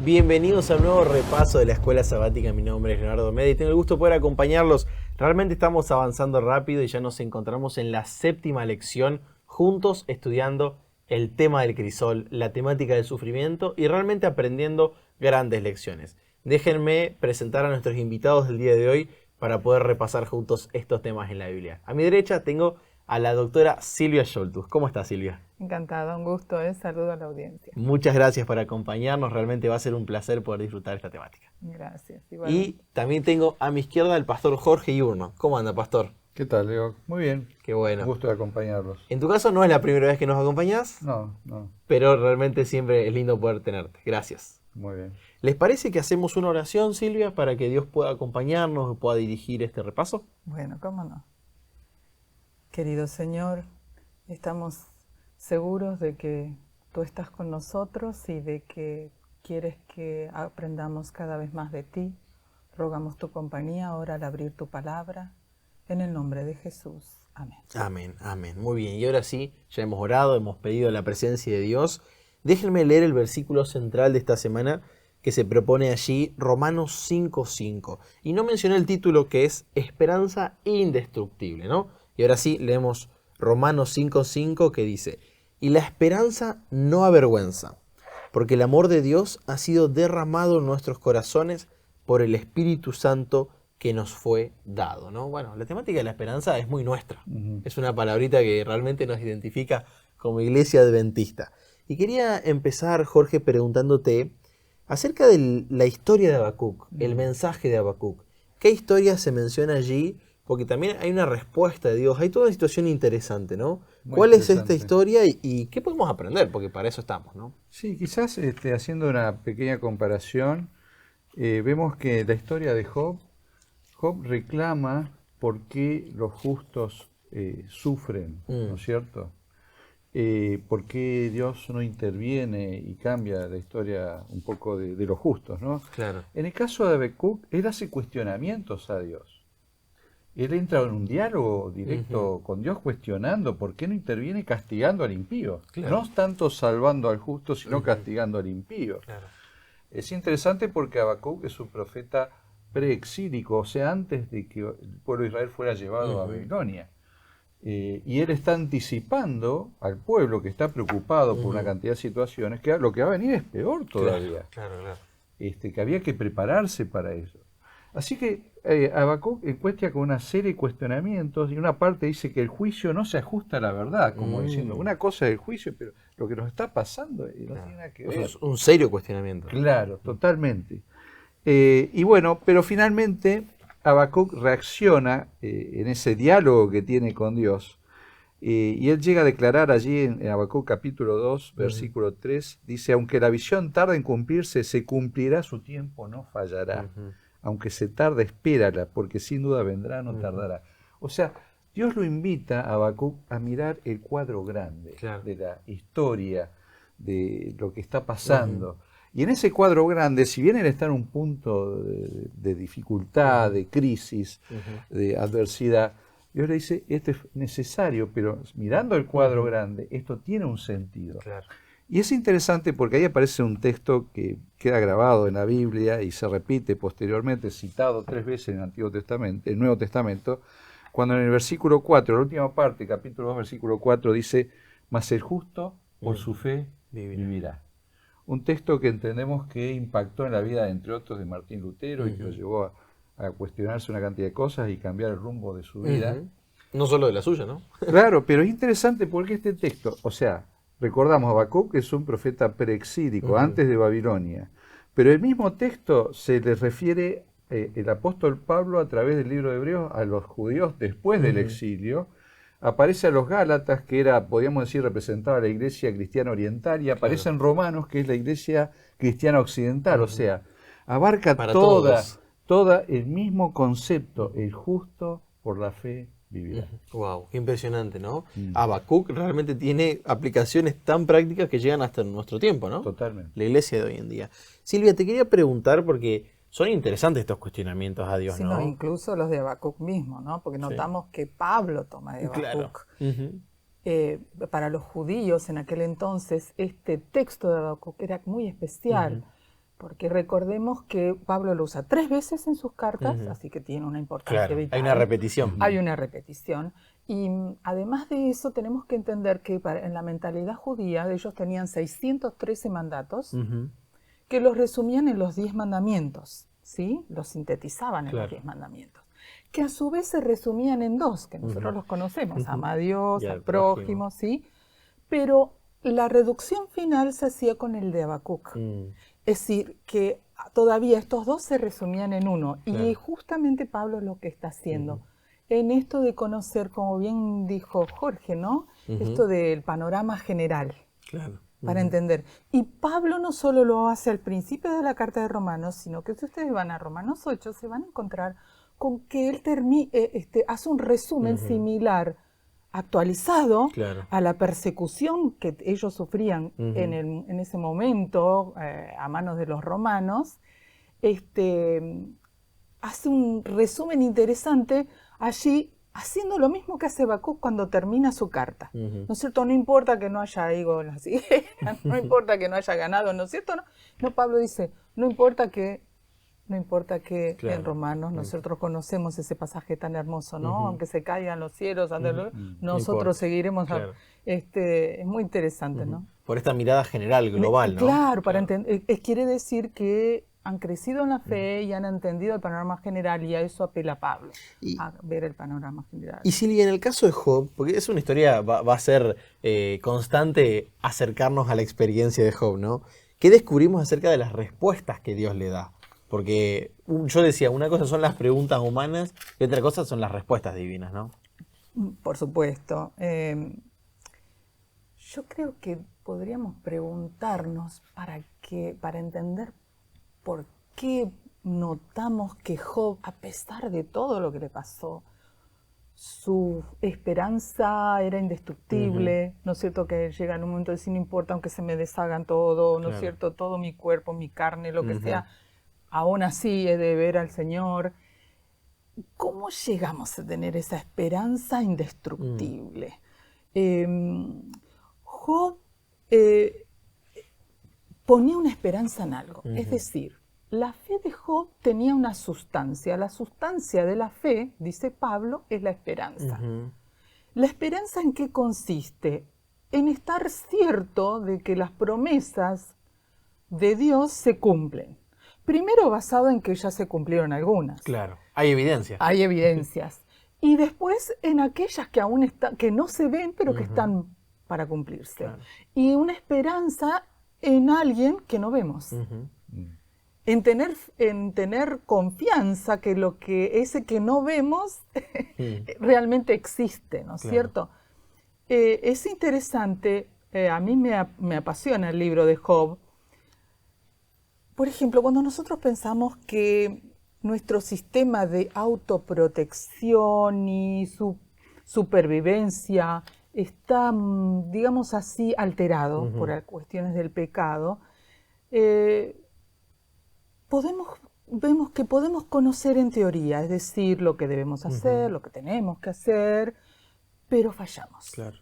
Bienvenidos a un nuevo repaso de la Escuela Sabática. Mi nombre es Leonardo Meda y tengo el gusto de poder acompañarlos. Realmente estamos avanzando rápido y ya nos encontramos en la 7ª lección, juntos estudiando el tema del crisol, la temática del sufrimiento y realmente aprendiendo grandes lecciones. Déjenme presentar a nuestros invitados del día de hoy para poder repasar juntos estos temas en la Biblia. A mi derecha tengo a la doctora Silvia Scholtus. ¿Cómo está, Silvia? Encantada, un gusto, saludo a la audiencia. Muchas gracias por acompañarnos, realmente va a ser un placer poder disfrutar esta temática. Gracias. Igualmente. Y también tengo a mi izquierda al pastor Jorge Iurno. ¿Cómo anda, pastor? ¿Qué tal, Leo? Muy bien. Qué bueno. Un gusto de acompañarlos. En tu caso no es la primera vez que nos acompañás, No. pero realmente siempre es lindo poder tenerte. Gracias. Muy bien. ¿Les parece que hacemos una oración, Silvia, para que Dios pueda acompañarnos y pueda dirigir este repaso? Bueno, cómo no. Querido Señor, estamos seguros de que tú estás con nosotros y de que quieres que aprendamos cada vez más de ti. Rogamos tu compañía ahora al abrir tu palabra. En el nombre de Jesús. Amén. Amén, amén. Muy bien. Y ahora sí, ya hemos orado, hemos pedido la presencia de Dios. Déjenme leer el versículo central de esta semana que se propone allí, Romanos 5:5. Y no mencioné el título, que es Esperanza Indestructible, ¿no? Y ahora sí, leemos Romanos 5:5, que dice: y la esperanza no avergüenza, porque el amor de Dios ha sido derramado en nuestros corazones por el Espíritu Santo que nos fue dado, ¿no? Bueno, la temática de la esperanza es muy nuestra. Es una palabrita que realmente nos identifica como iglesia adventista. Y quería empezar, Jorge, preguntándote acerca de la historia de Habacuc, el mensaje de Habacuc. ¿Qué historia se menciona allí? Porque también hay una respuesta de Dios. Hay toda una situación interesante, ¿no? ¿Cuál es esta historia y qué podemos aprender? Porque para eso estamos, ¿no? Sí, quizás haciendo una pequeña comparación, vemos que la historia de Job reclama por qué los justos sufren, ¿no es cierto? ¿Por qué Dios no interviene y cambia la historia un poco de los justos, ¿no? Claro. En el caso de Habacuc, él hace cuestionamientos a Dios. Él entra en un diálogo directo con Dios cuestionando por qué no interviene castigando al impío. Claro. No tanto salvando al justo, sino castigando al impío. Claro. Es interesante porque Habacuc es un profeta preexílico, o sea, antes de que el pueblo de Israel fuera llevado a Babilonia. Y él está anticipando al pueblo que está preocupado por una cantidad de situaciones, que lo que va a venir es peor todavía. Claro. Que había que prepararse para eso. Así que Habacuc encuentra con una serie de cuestionamientos y una parte dice que el juicio no se ajusta a la verdad, como diciendo, una cosa es el juicio, pero lo que nos está pasando no tiene nada que ver. Es un serio cuestionamiento. Claro, totalmente. Y bueno, pero finalmente Habacuc reacciona en ese diálogo que tiene con Dios y él llega a declarar allí en Habacuc capítulo 2, versículo 3, dice, aunque la visión tarde en cumplirse, se cumplirá, su tiempo no fallará. Aunque se tarde, espérala, porque sin duda vendrá, no tardará. O sea, Dios lo invita a Habacuc a mirar el cuadro grande de la historia, de lo que está pasando. Y en ese cuadro grande, si bien él está en un punto de dificultad, de crisis, de adversidad, Dios le dice, esto es necesario, pero mirando el cuadro grande, esto tiene un sentido. Claro. Y es interesante porque ahí aparece un texto que queda grabado en la Biblia y se repite posteriormente, citado 3 veces en el Nuevo Testamento, cuando en el versículo 4, la última parte, capítulo 2, versículo 4, dice, mas el justo por su fe vivirá. Un texto que entendemos que impactó en la vida, entre otros, de Martín Lutero y que lo llevó a cuestionarse una cantidad de cosas y cambiar el rumbo de su vida. No solo de la suya, ¿no? Claro, pero es interesante porque este texto, o sea, recordamos, Habacuc es un profeta preexílico, antes de Babilonia. Pero el mismo texto se le refiere el apóstol Pablo a través del libro de Hebreos a los judíos después del exilio. Aparece a los Gálatas, que era, podríamos decir, representaba la iglesia cristiana oriental, y aparece en Romanos, que es la iglesia cristiana occidental. O sea, abarca toda el mismo concepto, el justo por la fe vivirá. Wow, qué impresionante, ¿no? Habacuc realmente tiene aplicaciones tan prácticas que llegan hasta nuestro tiempo, ¿no? Totalmente. La iglesia de hoy en día. Silvia, te quería preguntar porque son interesantes estos cuestionamientos a Dios, Sí, ¿no? Incluso los de Habacuc mismo, ¿no? Porque notamos que Pablo toma de Habacuc. Para los judíos en aquel entonces, este texto de Habacuc era muy especial. Porque recordemos que Pablo lo usa 3 veces en sus cartas, así que tiene una importancia vital. Hay una repetición. Hay una repetición. Y además de eso, tenemos que entender que en la mentalidad judía, ellos tenían 613 mandatos que los resumían en los 10 mandamientos, ¿sí? Los sintetizaban en los 10 mandamientos, que a su vez se resumían en 2, que nosotros los conocemos, ama a Dios, al prójimo, ¿sí? Pero la reducción final se hacía con el de Habacuc. Es decir, que todavía estos 2 se resumían en uno. Claro. Y justamente Pablo es lo que está haciendo. En esto de conocer, como bien dijo Jorge, ¿no? Esto del panorama general. Claro. Para entender. Y Pablo no solo lo hace al principio de la carta de Romanos, sino que si ustedes van a Romanos 8, se van a encontrar con que él hace un resumen similar, actualizado, a la persecución que ellos sufrían en ese momento a manos de los romanos. Hace un resumen interesante allí, haciendo lo mismo que hace Habacuc cuando termina su carta. ¿No es cierto? No importa que no haya higos en las higueras, no importa que no haya ganado, ¿no es cierto? No, Pablo dice, no importa que en Romanos nosotros conocemos ese pasaje tan hermoso, ¿no? Aunque se caigan los cielos, nosotros seguiremos. Claro. Es muy interesante, ¿no? Por esta mirada general, global, ¿no? Claro, para entender, quiere decir que han crecido en la fe y han entendido el panorama general, y a eso apela Pablo, a ver el panorama general. Y Silvia, en el caso de Job, porque es una historia, va a ser constante acercarnos a la experiencia de Job, ¿no? ¿Qué descubrimos acerca de las respuestas que Dios le da? Porque yo decía, una cosa son las preguntas humanas y otra cosa son las respuestas divinas, ¿no? Por supuesto. Yo creo que podríamos preguntarnos para entender por qué notamos que Job, a pesar de todo lo que le pasó, su esperanza era indestructible, ¿no es cierto? Que llega en un momento de decir, no importa aunque se me deshagan todo, ¿no es cierto? Todo mi cuerpo, mi carne, lo que sea, aún así he de ver al Señor. ¿Cómo llegamos a tener esa esperanza indestructible? Job ponía una esperanza en algo, es decir, la fe de Job tenía una sustancia. La sustancia de la fe, dice Pablo, es la esperanza. ¿La esperanza en qué consiste? En estar cierto de que las promesas de Dios se cumplen. Primero basado en que ya se cumplieron algunas. Claro, hay evidencia. Hay evidencias. Y después en aquellas que aún que no se ven, pero que están para cumplirse. Claro. Y una esperanza en alguien que no vemos. En tener confianza que ese que no vemos realmente existe, ¿no es cierto? Es interesante, a mí me apasiona el libro de Job. Por ejemplo, cuando nosotros pensamos que nuestro sistema de autoprotección y supervivencia está, digamos así, alterado por cuestiones del pecado, vemos que podemos conocer en teoría, es decir, lo que debemos hacer, lo que tenemos que hacer, pero fallamos. Claro.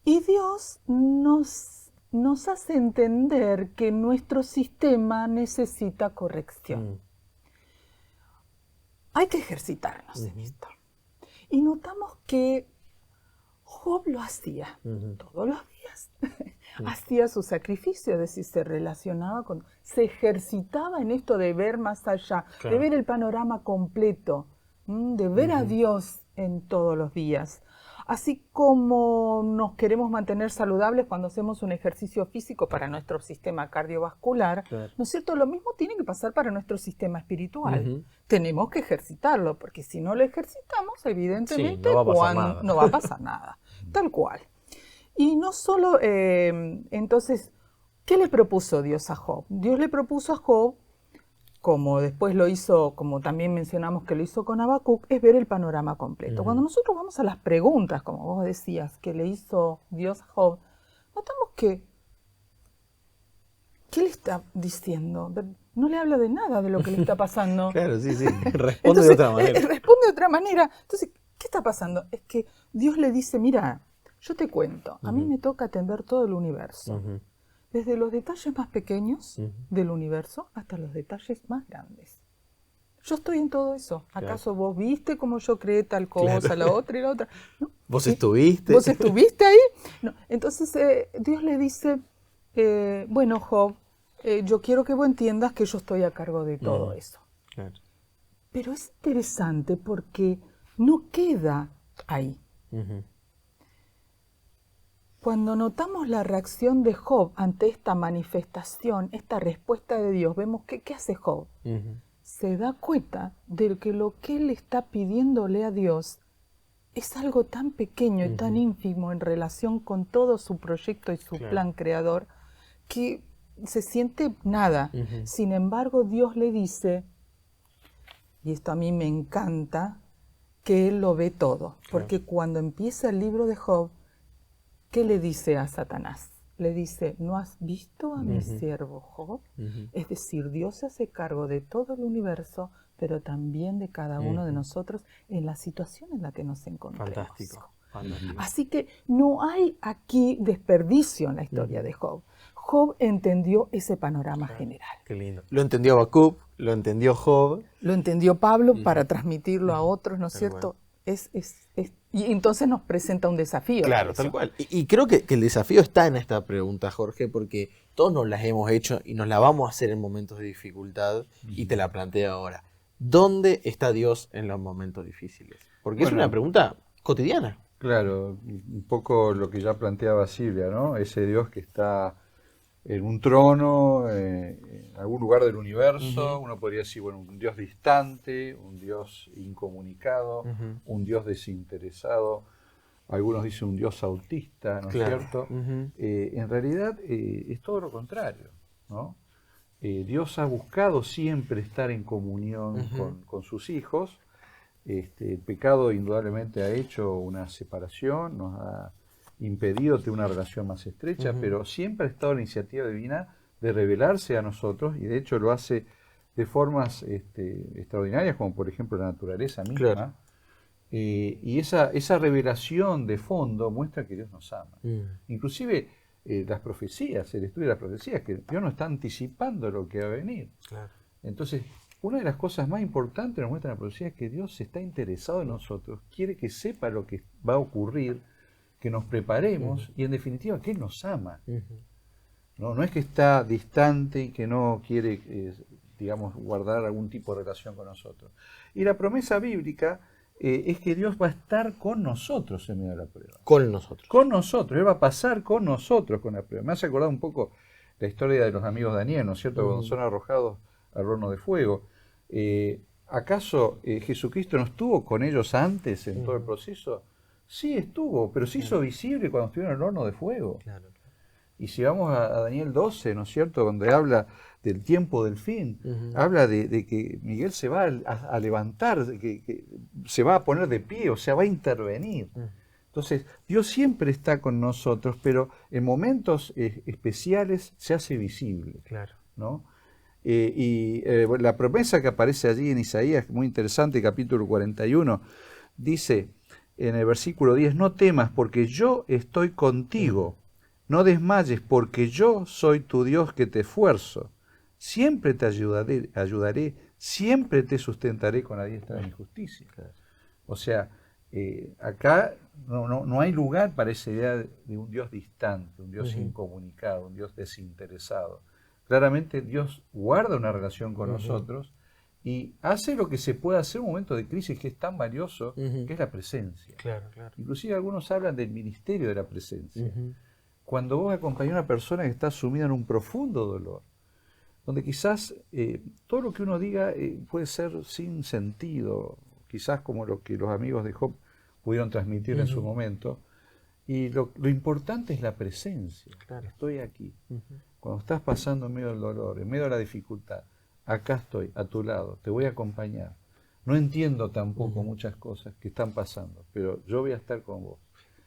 Y Dios nos hace entender que nuestro sistema necesita corrección. Hay que ejercitarnos en esto. Y notamos que Job lo hacía todos los días. Hacía su sacrificio, es decir, se ejercitaba en esto de ver más allá, de ver el panorama completo, de ver a Dios en todos los días. Así como nos queremos mantener saludables cuando hacemos un ejercicio físico para nuestro sistema cardiovascular, ¿no es cierto? Lo mismo tiene que pasar para nuestro sistema espiritual. Tenemos que ejercitarlo, porque si no lo ejercitamos, evidentemente no va a pasar nada. Tal cual. Y no solo, entonces, ¿qué le propuso Dios a Job? Dios le propuso a Job, como después lo hizo, como también mencionamos que lo hizo con Habacuc, es ver el panorama completo. Cuando nosotros vamos a las preguntas, como vos decías, que le hizo Dios a Job, notamos que, ¿qué le está diciendo? No le habla de nada de lo que le está pasando. Claro, sí. Responde de otra manera. Responde de otra manera. Entonces, ¿qué está pasando? Es que Dios le dice, mira, yo te cuento, a mí me toca atender todo el universo. desde los detalles más pequeños del universo hasta los detalles más grandes. Yo estoy en todo eso. ¿Acaso vos viste cómo yo creé tal cosa, la otra y la otra? ¿No? ¿Vos estuviste? ¿Vos estuviste ahí? No. Entonces Dios le dice, bueno, Job, yo quiero que vos entiendas que yo estoy a cargo de todo eso. Claro. Pero es interesante porque no queda ahí. Cuando notamos la reacción de Job ante esta manifestación, esta respuesta de Dios, vemos que ¿qué hace Job? Se da cuenta de que lo que él está pidiéndole a Dios es algo tan pequeño y tan ínfimo en relación con todo su proyecto y su plan creador, que se siente nada. Sin embargo, Dios le dice, y esto a mí me encanta, que él lo ve todo. Porque cuando empieza el libro de Job, ¿qué le dice a Satanás? Le dice, ¿no has visto a mi siervo Job? Es decir, Dios se hace cargo de todo el universo, pero también de cada uno de nosotros en la situación en la que nos encontramos. Fantástico. Así que no hay aquí desperdicio en la historia de Job. Job entendió ese panorama general. Qué lindo. Lo entendió Habacuc, lo entendió Job. Lo entendió Pablo para transmitirlo a otros, ¿no es cierto? Y entonces nos presenta un desafío. Claro, tal cual. Y creo que el desafío está en esta pregunta, Jorge, porque todos nos las hemos hecho y nos la vamos a hacer en momentos de dificultad, y te la planteo ahora. ¿Dónde está Dios en los momentos difíciles? Porque es una pregunta cotidiana. Claro, un poco lo que ya planteaba Silvia, ¿no? Ese Dios que está en un trono, en algún lugar del universo, uno podría decir, bueno, un Dios distante, un Dios incomunicado, un Dios desinteresado, algunos dicen un Dios autista, ¿no es cierto? En realidad es todo lo contrario, ¿no? Dios ha buscado siempre estar en comunión con sus hijos. El pecado indudablemente ha hecho una separación, nos ha impedido tener una relación más estrecha, pero siempre ha estado la iniciativa divina de revelarse a nosotros, y de hecho lo hace de formas extraordinarias, como por ejemplo la naturaleza misma. Claro. Y esa revelación de fondo muestra que Dios nos ama. Inclusive las profecías, el estudio de las profecías, que Dios nos está anticipando lo que va a venir. Claro. Entonces, una de las cosas más importantes que nos muestra la profecía es que Dios está interesado en nosotros, quiere que sepa lo que va a ocurrir, que nos preparemos, y en definitiva que Él nos ama. No es que está distante y que no quiere, digamos, guardar algún tipo de relación con nosotros. Y la promesa bíblica es que Dios va a estar con nosotros en medio de la prueba. Con nosotros. Con nosotros, Él va a pasar con nosotros con la prueba. Me hace acordar un poco la historia de los amigos de Daniel, ¿no es cierto? Cuando son arrojados al horno de fuego. ¿Acaso Jesucristo no estuvo con ellos antes en todo el proceso? Sí estuvo, pero se hizo visible cuando estuvieron en el horno de fuego. Claro. Y si vamos a Daniel 12, ¿no es cierto?, donde habla del tiempo del fin, habla de que Miguel se va a levantar, que se va a poner de pie, o sea, va a intervenir. Entonces, Dios siempre está con nosotros, pero en momentos especiales se hace visible. Claro. ¿No? Bueno, la promesa que aparece allí en Isaías, muy interesante, capítulo 41, dice en el versículo 10, no temas porque yo estoy contigo, no desmayes porque yo soy tu Dios que te esfuerzo, siempre te ayudaré, siempre te sustentaré con la diestra de mi justicia. O sea, acá no hay lugar para esa idea de un Dios distante, un Dios incomunicado, un Dios desinteresado. Claramente Dios guarda una relación con nosotros y hace lo que se puede hacer en un momento de crisis que es tan valioso, que es la presencia. Claro. Inclusive algunos hablan del ministerio de la presencia. Cuando vos acompañás a una persona que está sumida en un profundo dolor, donde quizás todo lo que uno diga puede ser sin sentido, quizás como lo que los amigos de Job pudieron transmitir en su momento, y lo importante es la presencia. Claro. Estoy aquí. Cuando estás pasando en medio del dolor, en medio de la dificultad, acá estoy, a tu lado, te voy a acompañar. No entiendo tampoco muchas cosas que están pasando, pero yo voy a estar con vos.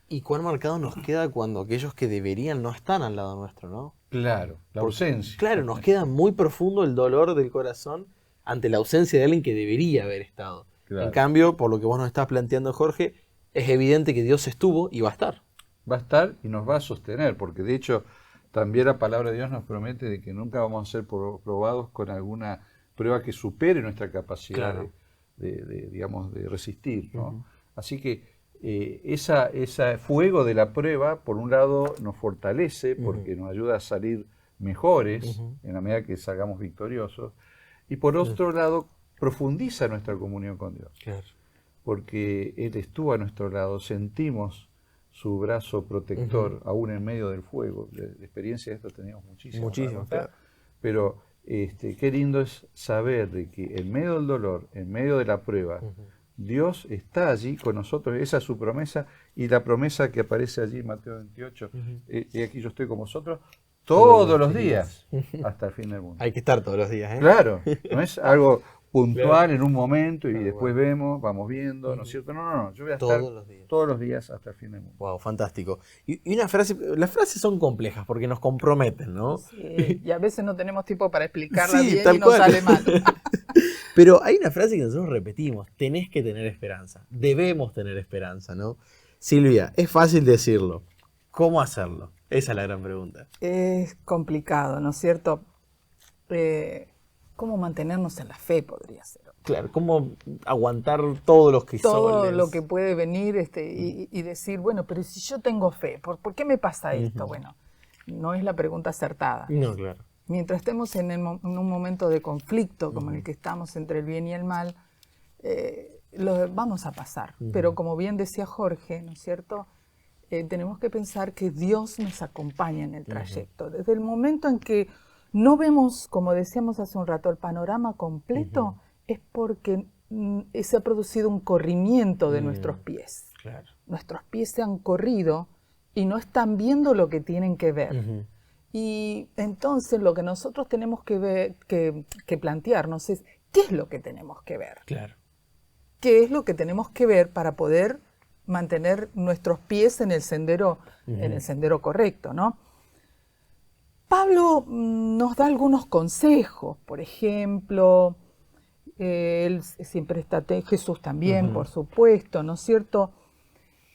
Y cuán marcado nos queda cuando aquellos que deberían no están al lado nuestro, ¿no? Claro, la ausencia. Claro, nos queda muy profundo el dolor del corazón ante la ausencia de alguien que debería haber estado. Claro. En cambio, por lo que vos nos estás planteando, Jorge, es evidente que Dios estuvo y va a estar. Va a estar y nos va a sostener, porque de hecho también la palabra de Dios nos promete de que nunca vamos a ser probados con alguna prueba que supere nuestra capacidad Claro. digamos, de resistir, ¿no? Así que ese fuego de la prueba, por un lado, nos fortalece porque nos ayuda a salir mejores en la medida que salgamos victoriosos, y por otro lado, profundiza nuestra comunión con Dios, Claro. porque Él estuvo a nuestro lado, sentimos su brazo protector aún en medio del fuego. De experiencia de esto teníamos muchísimo. Muchísimo, claro. Pero qué lindo es saber de que en medio del dolor, en medio de la prueba, Dios está allí con nosotros. Esa es su promesa, y la promesa que aparece allí en Mateo 28, y aquí yo estoy con vosotros todos los días hasta el fin del mundo. Hay que estar todos los días, ¿eh? Claro, no es algo puntual Claro. en un momento y Claro, después vemos, vamos viendo, ¿no es cierto? No, yo voy a estar todos los días hasta el fin del mundo. Wow, fantástico. Y una frase, las frases son complejas porque nos comprometen, ¿no? Sí, y a veces no tenemos tiempo para explicarla Sí, bien tal y nos cual. sale mal. Pero hay una frase que nosotros repetimos: tenés que tener esperanza, debemos tener esperanza, ¿no? Silvia, es fácil decirlo, ¿cómo hacerlo? Esa es la gran pregunta. Es complicado, ¿no es cierto? ¿Cómo mantenernos en la fe podría ser? Claro, ¿cómo aguantar todos los crisoles? Todo lo que puede venir y decir, bueno, pero si yo tengo fe, ¿por qué me pasa esto? Bueno, no es la pregunta acertada. No, claro. Mientras estemos en un momento de conflicto como el que estamos entre el bien y el mal, lo vamos a pasar. Pero como bien decía Jorge, ¿no es cierto? Tenemos que pensar que Dios nos acompaña en el trayecto. Desde el momento en que no vemos, como decíamos hace un rato, el panorama completo, es porque se ha producido un corrimiento de nuestros pies. Claro. Nuestros pies se han corrido y no están viendo lo que tienen que ver. Y entonces lo que nosotros tenemos que ver, que plantearnos es, ¿qué es lo que tenemos que ver? Claro. ¿Qué es lo que tenemos que ver para poder mantener nuestros pies en el sendero correcto, ¿no? Pablo nos da algunos consejos, por ejemplo, él siempre está, Jesús también, por supuesto, ¿no es cierto?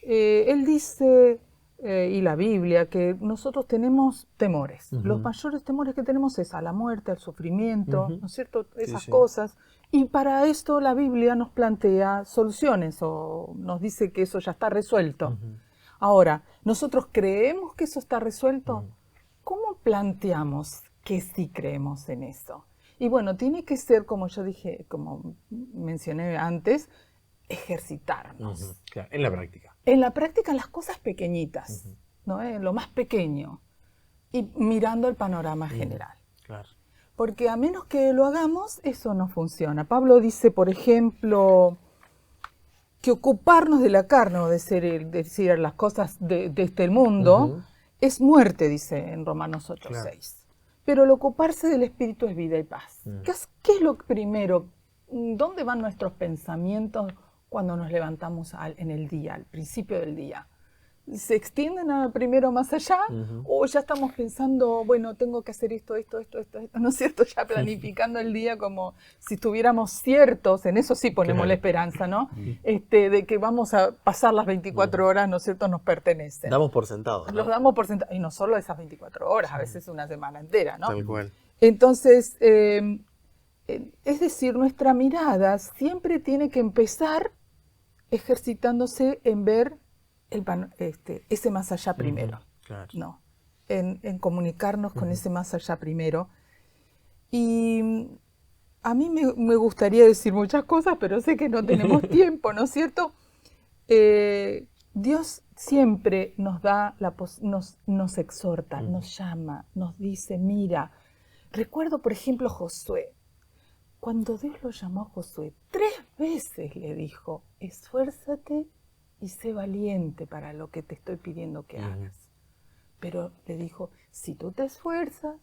Él dice, y la Biblia, que nosotros tenemos temores. Los mayores temores que tenemos es a la muerte, al sufrimiento, ¿no es cierto? Esas cosas. Y para esto la Biblia nos plantea soluciones o nos dice que eso ya está resuelto. Ahora, ¿nosotros creemos que eso está resuelto? ¿Cómo planteamos que sí creemos en eso? Y bueno, tiene que ser, como yo dije, como mencioné antes, ejercitarnos. Claro, en la práctica. En la práctica, las cosas pequeñitas, ¿no? Lo más pequeño, y mirando el panorama general. Claro. Porque a menos que lo hagamos, eso no funciona. Pablo dice, por ejemplo, que ocuparnos de la carne o decir las cosas de este mundo es muerte, dice en Romanos 8:6. Claro. Pero el ocuparse del espíritu es vida y paz. ¿Qué es lo primero? ¿Dónde van nuestros pensamientos cuando nos levantamos en el día, al principio del día? ¿Se extienden a primero más allá? ¿O ya estamos pensando, bueno, tengo que hacer esto, ¿no es cierto? Ya planificando el día como si estuviéramos ciertos, en eso sí ponemos la esperanza, ¿no? De que vamos a pasar las 24 horas, ¿no es cierto?, nos pertenecen. Damos por sentado, ¿no? Los damos por sentado, y no solo esas 24 horas, a veces una semana entera, ¿no? Tal cual. Entonces, es decir, nuestra mirada siempre tiene que empezar ejercitándose en ver ese más allá primero, Claro. ¿no? En comunicarnos con ese más allá primero. Y a mí me gustaría decir muchas cosas, pero sé que no tenemos tiempo, ¿no es cierto? Dios siempre nos da, nos exhorta, nos llama, nos dice, mira, recuerdo por ejemplo Josué. Cuando Dios lo llamó a Josué, 3 veces le dijo, esfuérzate y sé valiente para lo que te estoy pidiendo que hagas. Pero le dijo, si tú te esfuerzas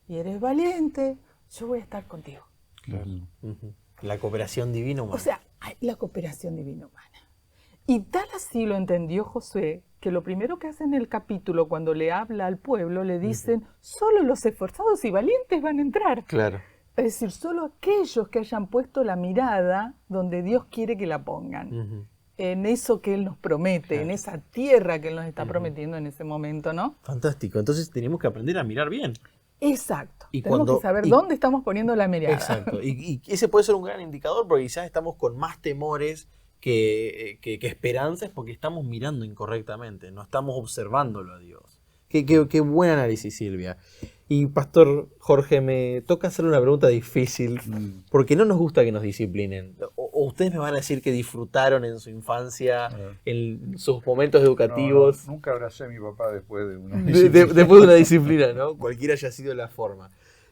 y eres valiente, yo voy a estar contigo. Claro. La cooperación divina humana. O sea, hay la cooperación divina humana. Y tal así lo entendió Josué, que lo primero que hace en el capítulo, cuando le habla al pueblo, le dicen, solo los esforzados y valientes van a entrar. Claro. Es decir, solo aquellos que hayan puesto la mirada donde Dios quiere que la pongan. en eso que Él nos promete, Claro. en esa tierra que Él nos está prometiendo en ese momento, ¿no? Fantástico. Entonces tenemos que aprender a mirar bien. Exacto. Y Tenemos cuando- que saber y- dónde estamos poniendo la mirada. Exacto. Y ese puede ser un gran indicador porque quizás estamos con más temores que esperanzas porque estamos mirando incorrectamente, no estamos observándolo a Dios. Qué buen análisis, Silvia. Y Pastor Jorge, me toca hacerle una pregunta difícil porque no nos gusta que nos disciplinen. O ustedes me van a decir que disfrutaron en su infancia, en sus momentos educativos. No, nunca abracé a mi papá después de una Después de una disciplina, ¿no? Cualquiera haya sido la forma.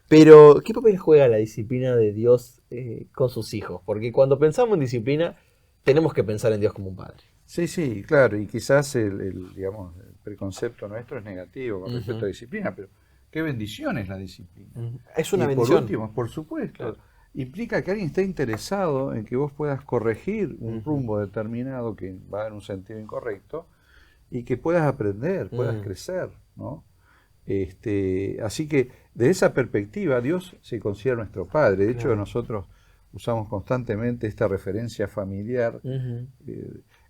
Pero, ¿qué papel juega la disciplina de Dios con sus hijos? Porque cuando pensamos en disciplina, tenemos que pensar en Dios como un padre. Sí, sí, claro, y quizás digamos, el preconcepto nuestro es negativo con respecto a la disciplina, pero qué bendición es la disciplina. Es una Y bendición. por último, por supuesto, Claro. implica que alguien esté interesado en que vos puedas corregir un rumbo determinado que va en un sentido incorrecto y que puedas aprender, puedas crecer, ¿no? Así que de esa perspectiva Dios se considera nuestro Padre. De hecho, nosotros usamos constantemente esta referencia familiar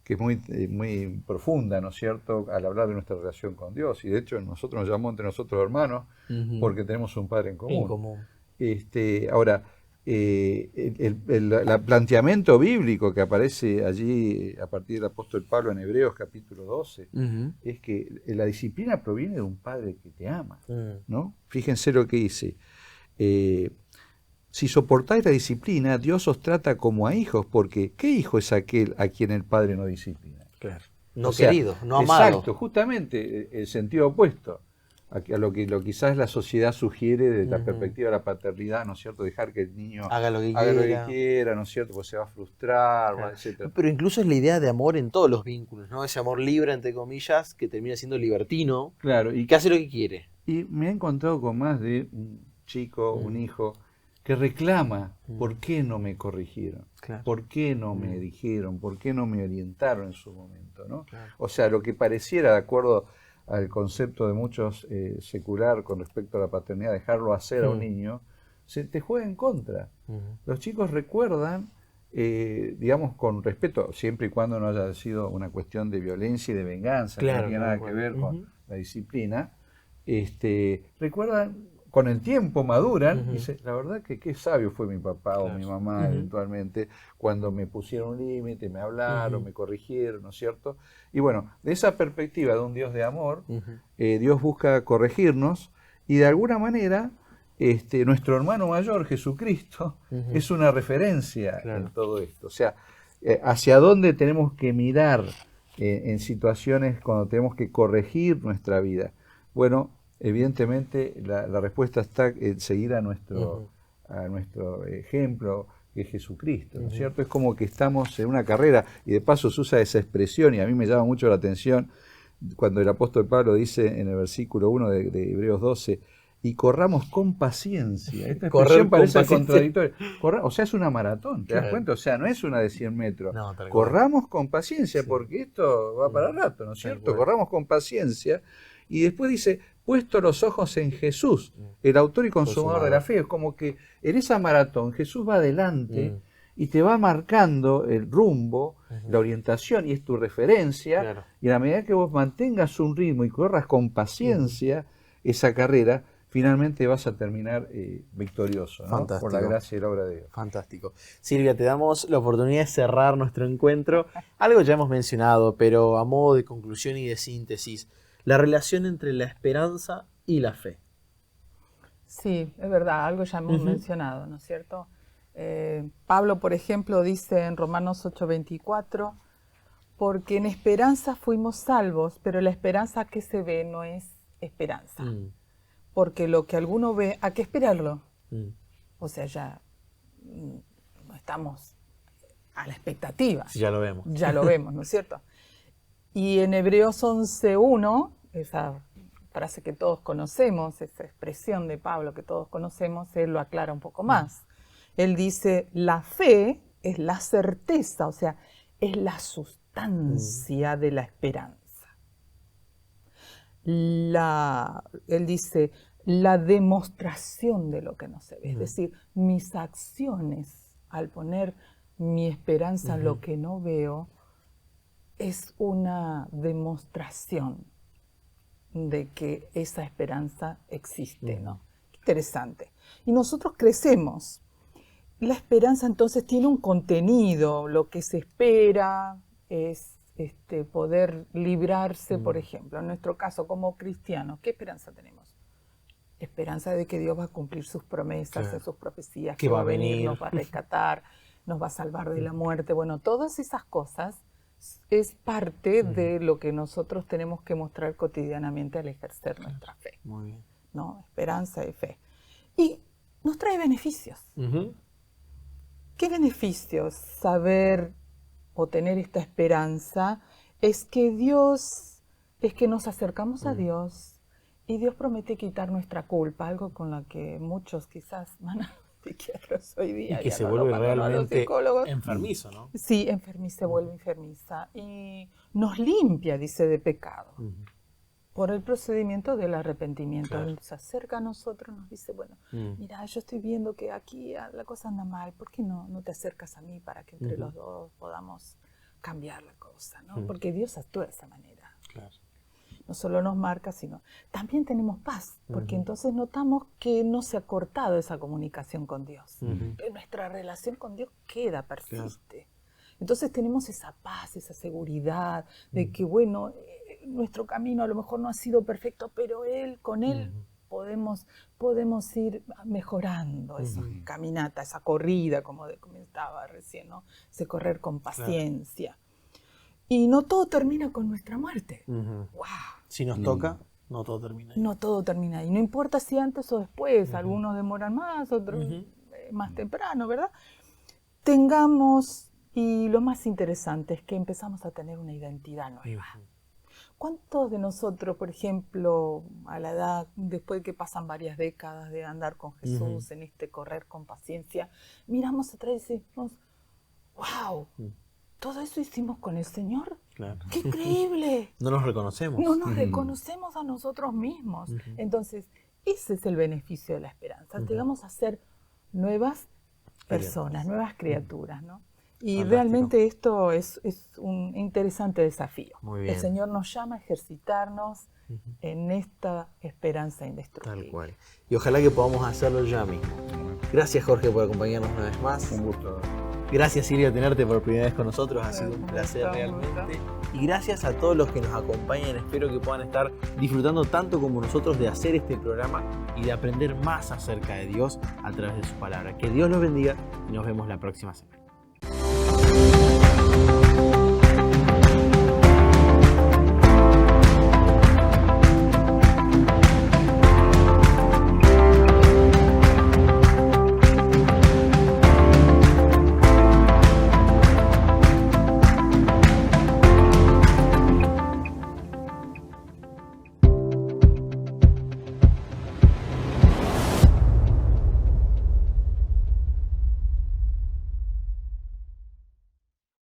que es muy profunda, ¿no es cierto?, al hablar de nuestra relación con Dios. Y de hecho nosotros nos llamamos entre nosotros hermanos porque tenemos un Padre en común. En común. Ahora, el planteamiento bíblico que aparece allí a partir del apóstol Pablo en Hebreos capítulo 12 es que la disciplina proviene de un Padre que te ama, ¿no? Fíjense lo que dice. Si soportáis la disciplina, Dios os trata como a hijos, porque ¿qué hijo es aquel a quien el Padre no disciplina? Claro. No O sea, querido, no amado. Exacto, justamente el sentido opuesto a lo que quizás la sociedad sugiere desde la perspectiva de la paternidad, ¿no es cierto? Dejar que el niño Haga lo que quiera. quiera. ¿No es cierto? Pues se va a frustrar, Claro. etcétera. Pero incluso es la idea de amor en todos los vínculos, ¿no? Ese amor libre, entre comillas, que termina siendo libertino Claro, y que hace lo que quiere. y me he encontrado con más de un chico, un hijo, que reclama por qué no me corrigieron, Claro. por qué no me dijeron, por qué no me orientaron en su momento, ¿no? Claro. O sea, lo que pareciera, de acuerdo al concepto de muchos secular con respecto a la paternidad, dejarlo hacer a un niño, se te juega en contra. Los chicos recuerdan, digamos, con respeto, siempre y cuando no haya sido una cuestión de violencia y de venganza, que Claro, no tiene claro, nada que claro. ver con la disciplina, recuerdan, con el tiempo maduran, y dicen, la verdad que qué sabio fue mi papá o mi mamá eventualmente, cuando me pusieron un límite, me hablaron, me corrigieron, ¿no es cierto? Y bueno, de esa perspectiva de un Dios de amor, Dios busca corregirnos, y de alguna manera nuestro hermano mayor, Jesucristo, es una referencia en todo esto. O sea, hacia dónde tenemos que mirar en situaciones cuando tenemos que corregir nuestra vida. Bueno, evidentemente la respuesta está en seguir a nuestro ejemplo, que es Jesucristo, ¿no es cierto? Es como que estamos en una carrera, y de paso se usa esa expresión, y a mí me llama mucho la atención cuando el apóstol Pablo dice en el versículo 1 de Hebreos 12, y corramos con paciencia. Esta expresión parece contradictoria. O sea, es una maratón, ¿te das cuenta? O sea, no es una de 100 metros. No, tal cual. Corramos con paciencia, porque esto va para rato, ¿no es cierto? Corramos con paciencia. Y después dice, puesto los ojos en Jesús, el autor y consumador de la fe. Es como que en esa maratón Jesús va adelante y te va marcando el rumbo, la orientación, y es tu referencia. Claro. Y a la medida que vos mantengas un ritmo y corras con paciencia esa carrera, finalmente vas a terminar victorioso, ¿no? Fantástico. Por la gracia y la obra de Dios. Fantástico. Silvia, te damos la oportunidad de cerrar nuestro encuentro. Algo ya hemos mencionado, pero a modo de conclusión y de síntesis, la relación entre la esperanza y la fe. Sí, es verdad, algo ya hemos mencionado, ¿no es cierto? Pablo, por ejemplo, dice en Romanos 8:24, porque en esperanza fuimos salvos, pero la esperanza que se ve no es esperanza. Porque lo que alguno ve, ¿a qué esperarlo? O sea, ya no estamos a la expectativa. Sí, ya lo vemos. Ya lo vemos, ¿no es cierto? Y en Hebreos 11:1, esa frase que todos conocemos, esa expresión de Pablo que todos conocemos, él lo aclara un poco más. Él dice, la fe es la certeza, o sea, es la sustancia de la esperanza. Él dice, la demostración de lo que no se ve. Es decir, mis acciones, al poner mi esperanza en lo que no veo, es una demostración de que esa esperanza existe, ¿no? Interesante. Y nosotros crecemos. La esperanza entonces tiene un contenido, lo que se espera es poder librarse, por ejemplo, en nuestro caso como cristianos, ¿qué esperanza tenemos? Esperanza de que Dios va a cumplir sus promesas, Claro. sus profecías, Que que va va a a venir, venir. nos va a rescatar, nos va a salvar de la muerte. Bueno, todas esas cosas es parte de lo que nosotros tenemos que mostrar cotidianamente al ejercer nuestra fe, Muy bien. ¿no? Esperanza y fe. Y nos trae beneficios. Ujú. ¿Qué beneficios saber o tener esta esperanza? Es que nos acercamos a Dios y Dios promete quitar nuestra culpa, algo con lo que muchos quizás van a los psiquiatras hoy Y día. que ya se no lo vuelve mandan a los realmente psicólogos. enfermizo, ¿no? Sí, se vuelve enfermiza y nos limpia, dice, de pecado. Por el procedimiento del arrepentimiento. Claro. Él se acerca a nosotros, nos dice, bueno, mira, yo estoy viendo que aquí la cosa anda mal, ¿por qué no te acercas a mí para que entre los dos podamos cambiar la cosa, ¿no? Porque Dios actúa de esa manera. Claro. No solo nos marca, sino también tenemos paz, porque entonces notamos que no se ha cortado esa comunicación con Dios. Que nuestra relación con Dios persiste. Entonces tenemos esa paz, esa seguridad de que, bueno, nuestro camino a lo mejor no ha sido perfecto, pero con Él podemos ir mejorando esa caminata, esa corrida, como comentaba recién, ¿no? Ese correr con paciencia. Y no todo termina con nuestra muerte. ¡Wow! Si nos toca, no todo termina ahí. No todo termina ahí. No importa si antes o después, algunos demoran más, otros más temprano, ¿verdad? Y lo más interesante es que empezamos a tener una identidad nueva. ¿Cuántos de nosotros, por ejemplo, a la edad, después de que pasan varias décadas de andar con Jesús, en este correr con paciencia, miramos atrás y decimos, wow, ¿todo eso hicimos con el Señor? Claro. ¡Qué increíble! No nos reconocemos. No nos reconocemos a nosotros mismos. Entonces, ese es el beneficio de la esperanza. Llegamos a ser nuevas personas, nuevas criaturas, ¿no? Y Fantástico. realmente esto es un interesante desafío. Muy bien. El Señor nos llama a ejercitarnos en esta esperanza indestructible. Tal cual. Y ojalá que podamos hacerlo ya mismo. Gracias, Jorge, por acompañarnos una vez más. Un gusto. Gracias, Silvia, tenerte por primera vez con nosotros. Ha sido un Un placer gusto, realmente. Y gracias a todos los que nos acompañan. Espero que puedan estar disfrutando tanto como nosotros de hacer este programa y de aprender más acerca de Dios a través de su palabra. Que Dios los bendiga y nos vemos la próxima semana.